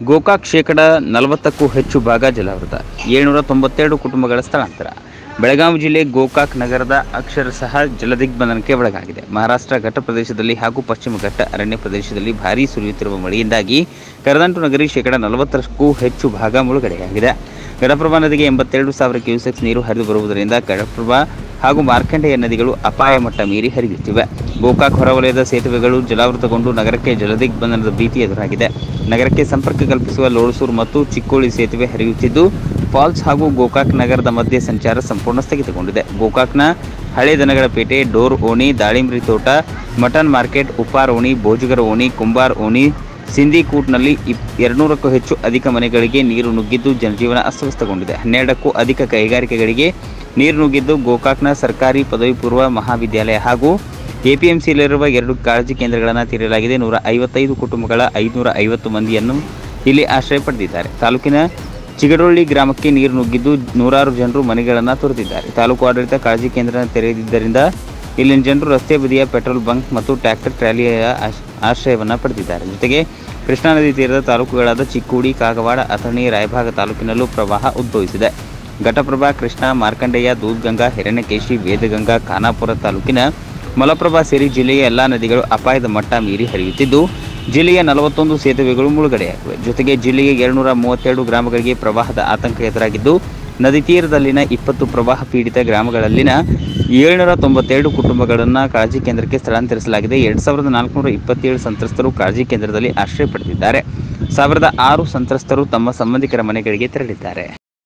ಗೋಕಾಕ್ ಶೇಕಡ 40ಕ್ಕೂ ಹೆಚ್ಚು ಭಾಗ ಜಲಾವೃತ. 792 ಕುಟುಂಬಗಳ ಸ್ಥಳಾಂತರ. ಬೆಳಗಾವಿ ಜಿಲ್ಲೆ ಗೋಕಾಕ್ ನಗರದ ಅಕ್ಷರಶಃ ಜಲದಿಗ್ಬಂಧನಕ್ಕೆ ಒಳಗಾಗಿದೆ. ಮಹಾರಾಷ್ಟ್ರ ಘಟ್ಟ ಪ್ರದೇಶದಲ್ಲಿ ಹಾಗೂ ಪಶ್ಚಿಮ ಘಟ್ಟ ಅರಣ್ಯ ಪ್ರದೇಶದಲ್ಲಿ ಭಾರೀ ಸುರಿಯುತ್ತಿರುವ ಮಳೆಯಿಂದಾಗಿ ಕರದಂಟು ನಗರಿ ಶೇಕಡ 40ಕ್ಕೂ ಹೆಚ್ಚು ಭಾಗ ಮುಳುಗಡೆಯಾಗಿದೆ. ಘಟಪ್ರಭಾ ನದಿಗೆ 82,000 ಕ್ಯೂಸೆಕ್ಸ್ ನೀರು ಹರಿದು ಬರುವುದರಿಂದ ಘಟಪ್ರಭಾ ಹಾಗೂ ಮಾರ್ಕಂಡೇಯ ನದಿಗಳು ಅಪಾಯ ಮಟ್ಟ ಮೀರಿ ಹರಿಯುತ್ತಿವೆ. ಗೋಕಾಕ್ ಹೊರವಲಯದ ಸೇತುವೆಗಳು ಜಲಾವೃತಗೊಂಡು ನಗರಕ್ಕೆ ಜಲದಿಗ್ಬಂಧನದ ಭೀತಿ ಎದುರಾಗಿದೆ. ನಗರಕ್ಕೆ ಸಂಪರ್ಕ ಕಲ್ಪಿಸುವ ಲೋಳಸೂರು ಮತ್ತು ಚಿಕ್ಕೋಳಿ ಸೇತುವೆ ಹರಿಯುತ್ತಿದ್ದು, ಫಾಲ್ಸ್ ಹಾಗೂ ಗೋಕಾಕ್ ನಗರದ ಮಧ್ಯೆ ಸಂಚಾರ ಸಂಪೂರ್ಣ ಸ್ಥಗಿತಗೊಂಡಿದೆ. ಗೋಕಾಕ್ನ ಹಳೆ ದನಗಳ ಪೇಟೆ, ಡೋರ್ ಓಣಿ, ದಾಳಿಂಬ್ರಿ ತೋಟ, ಮಟನ್ ಮಾರ್ಕೆಟ್, ಉಪ್ಪಾರ್ ಓಣಿ, ಬೋಜಗರ ಓಣಿ, ಕುಂಬಾರ್ ಓಣಿ, ಸಿಂಧಿಕೂಟ್ನಲ್ಲಿ 200ಕ್ಕೂ ಹೆಚ್ಚು ಅಧಿಕ ಮನೆಗಳಿಗೆ ನೀರು ನುಗ್ಗಿದ್ದು ಜನಜೀವನ ಅಸ್ತವ್ಯಸ್ತಗೊಂಡಿದೆ. 12ಕ್ಕೂ ಅಧಿಕ ಕೈಗಾರಿಕೆಗಳಿಗೆ ನೀರು ನುಗ್ಗಿದ್ದು ಗೋಕಾಕ್ನ ಸರ್ಕಾರಿ ಪದವಿ ಪೂರ್ವ ಮಹಾವಿದ್ಯಾಲಯ ಹಾಗೂ ಎಪಿಎಂಸಿಯಲ್ಲಿರುವ 2 ಕಾಳಜಿ ಕೇಂದ್ರಗಳನ್ನು ತೆರೆಯಲಾಗಿದೆ. 155 ಕುಟುಂಬಗಳ 550 ಮಂದಿಯನ್ನು ಇಲ್ಲಿ ಆಶ್ರಯ ಪಡೆದಿದ್ದಾರೆ. ತಾಲೂಕಿನ ಚಿಗಡೊಳ್ಳಿ ಗ್ರಾಮಕ್ಕೆ ನೀರು ನುಗ್ಗಿದ್ದು ನೂರಾರು ಜನರು ಮನೆಗಳನ್ನು ತೊರೆದಿದ್ದಾರೆ. ತಾಲೂಕು ಆಡಳಿತ ಕಾಳಜಿ ಕೇಂದ್ರ ತೆರೆದಿದ್ದರಿಂದ ಇಲ್ಲಿನ ಜನರು ರಸ್ತೆ ಬದಿಯ ಪೆಟ್ರೋಲ್ ಬಂಕ್ ಮತ್ತು ಟ್ರ್ಯಾಕ್ಟರ್ ಟ್ರಾಲಿಯ ಆಶ್ರಯವನ್ನು ಪಡೆದಿದ್ದಾರೆ. ಜೊತೆಗೆ ಕೃಷ್ಣಾ ನದಿ ತೀರದ ತಾಲೂಕುಗಳಾದ ಚಿಕ್ಕೋಡಿ, ಕಾಗವಾಡ, ಅಥಣಿ, ರಾಯಭಾಗ ತಾಲೂಕಿನಲ್ಲೂ ಪ್ರವಾಹ ಉದ್ಭವಿಸಿದೆ. ಘಟಪ್ರಭಾ, ಕೃಷ್ಣಾ, ಮಾರ್ಕಂಡೇಯ, ದೂದ್ಗಂಗಾ, ಹಿರಣ್ಯಕೇಶಿ, ವೇದಗಂಗಾ, ಖಾನಾಪುರ ತಾಲೂಕಿನ ಮಲಪ್ರಭಾ ಸೇರಿ ಜಿಲ್ಲೆಯ ಎಲ್ಲಾ ನದಿಗಳು ಅಪಾಯದ ಮಟ್ಟ ಮೀರಿ ಹರಿಯುತ್ತಿದ್ದು, ಜಿಲ್ಲೆಯ 41 ಸೇತುವೆಗಳು ಮುಳುಗಡೆಯಾಗಿವೆ. ಜೊತೆಗೆ ಜಿಲ್ಲೆಯ 232 ಗ್ರಾಮಗಳಿಗೆ ಪ್ರವಾಹದ ಆತಂಕ ಎದುರಾಗಿದ್ದು, ನದಿ ತೀರದಲ್ಲಿನ 20 ಪ್ರವಾಹ ಪೀಡಿತ ಗ್ರಾಮಗಳಲ್ಲಿನ 792 ಕುಟುಂಬಗಳನ್ನು ಕಾಳಜಿ ಕೇಂದ್ರಕ್ಕೆ ಸ್ಥಳಾಂತರಿಸಲಾಗಿದೆ. 2427 ಸಂತ್ರಸ್ತರು ಕಾಳಜಿ ಕೇಂದ್ರದಲ್ಲಿ ಆಶ್ರಯ ಪಡೆದಿದ್ದಾರೆ. 1006 ಸಂತ್ರಸ್ತರು ತಮ್ಮ ಸಂಬಂಧಿಕರ ಮನೆಗಳಿಗೆ ತೆರಳಿದ್ದಾರೆ.